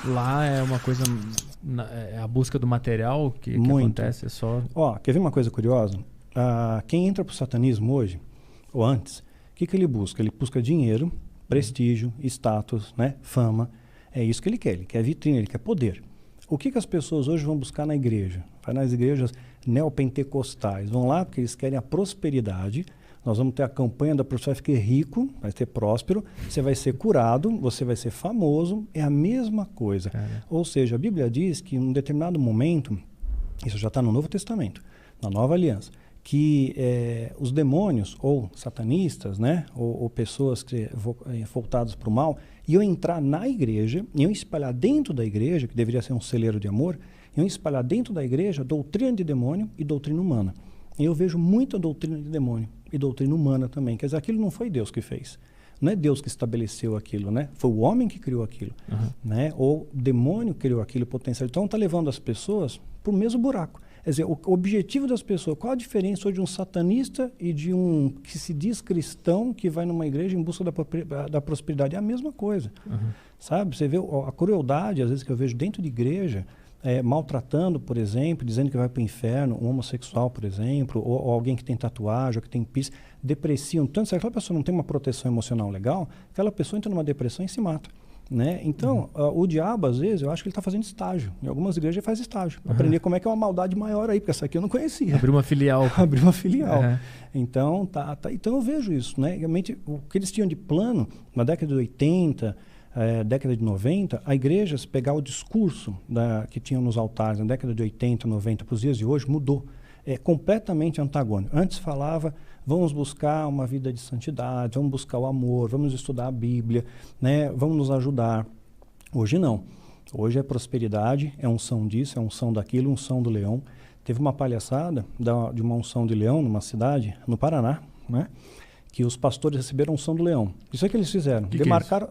lá é uma coisa, é a busca do material que acontece, é só... Quer ver uma coisa curiosa? Quem entra para o satanismo hoje, ou antes, o que ele busca? Ele busca dinheiro, prestígio, status, né? Fama. É isso que ele quer vitrine, ele quer poder. O que as pessoas hoje vão buscar na igreja? Vai nas igrejas neopentecostais. Vão lá porque eles querem a prosperidade. Nós vamos ter a campanha da prosperidade, vai ficar rico, vai ser próspero, você vai ser curado, você vai ser famoso. É a mesma coisa. Ou seja, a Bíblia diz que em um determinado momento, isso já está no Novo Testamento, na Nova Aliança, que os demônios, ou satanistas, né, ou pessoas voltadas para o mal, iam entrar na igreja, iam espalhar dentro da igreja, que deveria ser um celeiro de amor, iam espalhar dentro da igreja doutrina de demônio e doutrina humana. E eu vejo muita doutrina de demônio e doutrina humana também. Quer dizer, aquilo não foi Deus que fez. Não é Deus que estabeleceu aquilo, né? Foi o homem que criou aquilo, né? Ou o demônio criou aquilo potencial. Então está levando as pessoas para o mesmo buraco. Quer dizer, o objetivo das pessoas, qual a diferença de um satanista e de um que se diz cristão que vai numa igreja em busca da prosperidade? É a mesma coisa, sabe? Você vê a crueldade, às vezes, que eu vejo dentro de igreja, maltratando, por exemplo, dizendo que vai para o inferno, um homossexual, por exemplo, ou alguém que tem tatuagem, ou que tem piercing, depreciam tanto. Se aquela pessoa não tem uma proteção emocional legal, aquela pessoa entra numa depressão e se mata. Né? Então, o diabo, às vezes, eu acho que ele está fazendo estágio. Em algumas igrejas ele faz estágio. Aprender como é que é uma maldade maior aí, porque essa aqui eu não conhecia. Abrir uma filial. Abrir uma filial. Então, então eu vejo isso. Né? Realmente, o que eles tinham de plano, na década de 80, década de 90, a igreja, se pegar o discurso que tinham nos altares na década de 80, 90, para os dias de hoje, mudou. É completamente antagônico. Antes falava... Vamos buscar uma vida de santidade, vamos buscar o amor, vamos estudar a Bíblia, né? Vamos nos ajudar. Hoje não. Hoje é prosperidade, é unção disso, é unção daquilo, unção do leão. Teve uma palhaçada de uma unção de leão numa cidade, no Paraná, né? Que os pastores receberam unção do leão. Isso é que eles fizeram. Demarcaram,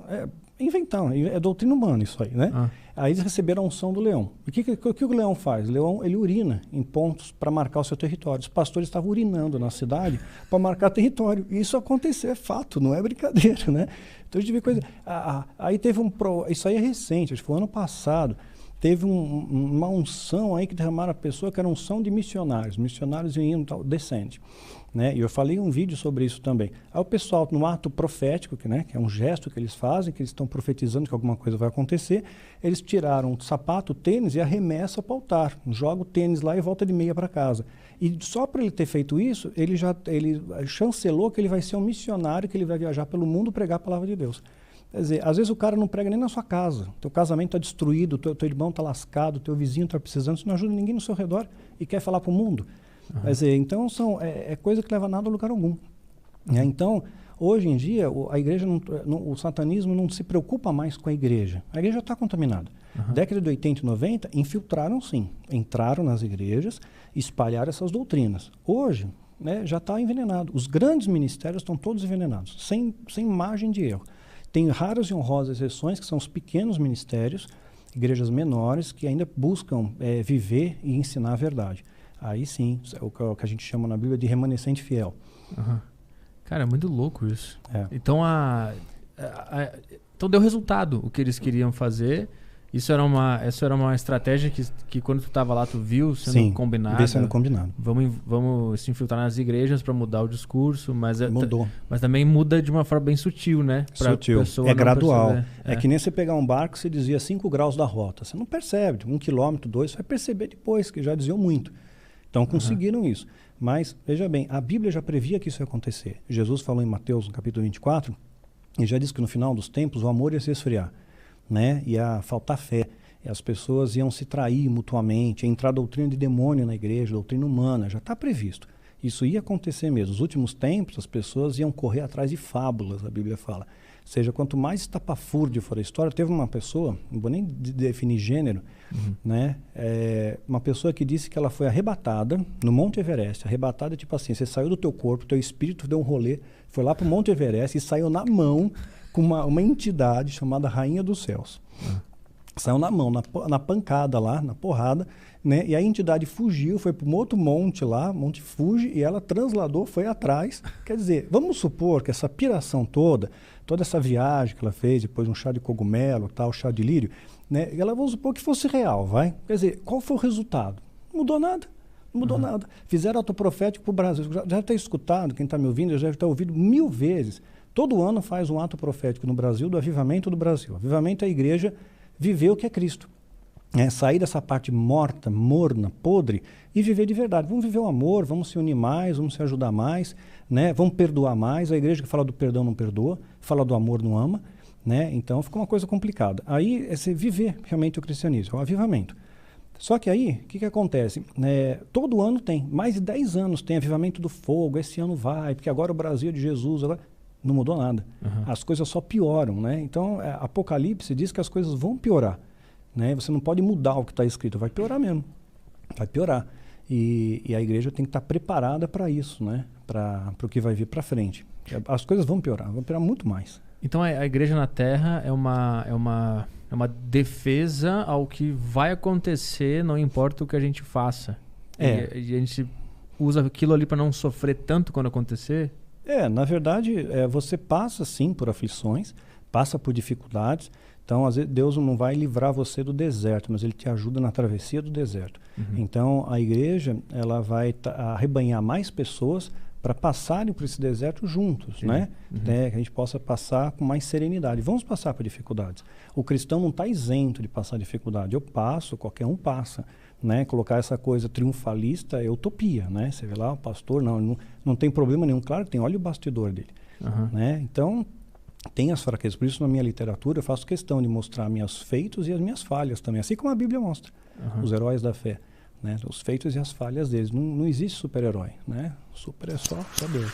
inventaram, é doutrina humana isso aí, né? Aí eles receberam a unção do leão. E o que o leão faz? O leão, ele urina em pontos para marcar o seu território. Os pastores estavam urinando na cidade para marcar território. E isso aconteceu, é fato, não é brincadeira, né? Então a gente vê coisa... Aí teve isso aí é recente, acho que foi ano passado. Teve uma unção aí que derramaram a pessoa, que era unção de missionários. Missionários iam descende. Né? E eu falei um vídeo sobre isso também. Aí o pessoal, no ato profético, que é um gesto que eles fazem, que eles estão profetizando que alguma coisa vai acontecer, eles tiraram o sapato, o tênis e arremessam para o altar. Joga o tênis lá e volta de meia para casa. E só para ele ter feito isso, ele chancelou que ele vai ser um missionário, que ele vai viajar pelo mundo pregar a palavra de Deus. Quer dizer, às vezes o cara não prega nem na sua casa. Teu casamento está destruído, teu irmão está lascado, teu vizinho está precisando, você não ajuda ninguém no seu redor e quer falar para o mundo. Quer dizer, então é coisa que leva nada a lugar algum. Então, hoje em dia, a igreja o satanismo não se preocupa mais com a igreja. A igreja está contaminada. Década de 80 e 90, infiltraram sim. Entraram nas igrejas, espalharam essas doutrinas. Hoje, já está envenenado. Os grandes ministérios estão todos envenenados, sem margem de erro. Tem raras e honrosas exceções, que são os pequenos ministérios, igrejas menores, que ainda buscam viver e ensinar a verdade. Aí sim, o que a gente chama na Bíblia de remanescente fiel. Cara, é muito louco isso. Então, então deu resultado o que eles queriam fazer. Isso era uma estratégia que quando tu estava lá, tu viu sendo combinado. Sim, sendo combinado. Vamos se infiltrar nas igrejas para mudar o discurso, mas mudou. Mas também muda de uma forma bem sutil, né? Sutil. É gradual. É que nem você pegar um barco, você dizia 5 graus da rota. Você não percebe, 1 quilômetro, 2, você vai perceber depois, que já diziam muito. Então conseguiram isso. Mas, veja bem, a Bíblia já previa que isso ia acontecer. Jesus falou em Mateus, no capítulo 24, e já disse que no final dos tempos o amor ia se esfriar. Né? Ia faltar fé, e as pessoas iam se trair mutuamente, ia entrar doutrina de demônio na igreja, doutrina humana, já está previsto. Isso ia acontecer mesmo. Nos últimos tempos, as pessoas iam correr atrás de fábulas, a Bíblia fala. Ou seja, quanto mais estapafúrdio for a história, teve uma pessoa, não vou nem definir gênero, né? Uma pessoa que disse que ela foi arrebatada no Monte Everest. Arrebatada tipo assim, você saiu do teu corpo, teu espírito deu um rolê, foi lá para o Monte Everest e saiu na mão com uma entidade chamada Rainha dos Céus. Saiu na mão, na pancada lá, na porrada, né? E a entidade fugiu, foi para um outro monte lá, Monte Fuji, e ela transladou, foi atrás. Quer dizer, vamos supor que essa piração toda essa viagem que ela fez, depois um chá de cogumelo, tal, chá de lírio, né? Ela, vamos supor que fosse real, vai? Quer dizer, qual foi o resultado? Não mudou nada. Não mudou nada. Fizeram autoprofético para o Brasil. Já deve ter escutado, quem está me ouvindo, já deve ter ouvido 1000 vezes. Todo ano faz um ato profético no Brasil do avivamento do Brasil. Avivamento é a igreja viver o que é Cristo. Sair dessa parte morta, morna, podre e viver de verdade. Vamos viver o amor, vamos se unir mais, vamos se ajudar mais, né? Vamos perdoar mais. A igreja que fala do perdão não perdoa, fala do amor não ama, né? Então fica uma coisa complicada. Aí é você viver realmente o cristianismo, é o avivamento. Só que aí, o que acontece? Todo ano tem, mais de 10 anos tem avivamento do fogo, esse ano vai, porque agora o Brasil é de Jesus, agora não mudou nada. As coisas só pioram, né? Então, Apocalipse diz que as coisas vão piorar, né? Você não pode mudar o que está escrito, vai piorar mesmo, vai piorar. E a igreja tem que estar preparada para isso, né? Para o que vai vir para frente. As coisas vão piorar muito mais. Então a igreja na Terra é uma defesa ao que vai acontecer, não importa o que a gente faça. E a gente usa aquilo ali para não sofrer tanto quando acontecer? Na verdade, você passa sim por aflições, passa por dificuldades. Então, às vezes, Deus não vai livrar você do deserto, mas Ele te ajuda na travessia do deserto. Então, a igreja ela vai arrebanhar mais pessoas para passarem por esse deserto juntos, né? Que a gente possa passar com mais serenidade. Vamos passar por dificuldades. O cristão não está isento de passar dificuldade. Eu passo, qualquer um passa. Né? Colocar essa coisa triunfalista é utopia, né? Você vê lá, o pastor, não tem problema nenhum. Claro que tem, olha o bastidor dele. Né? Então, tem as fraquezas. Por isso, na minha literatura, eu faço questão de mostrar meus feitos e as minhas falhas também. Assim como a Bíblia mostra, os heróis da fé. Né? Os feitos e as falhas deles. Não existe super-herói, né? Super é só Deus.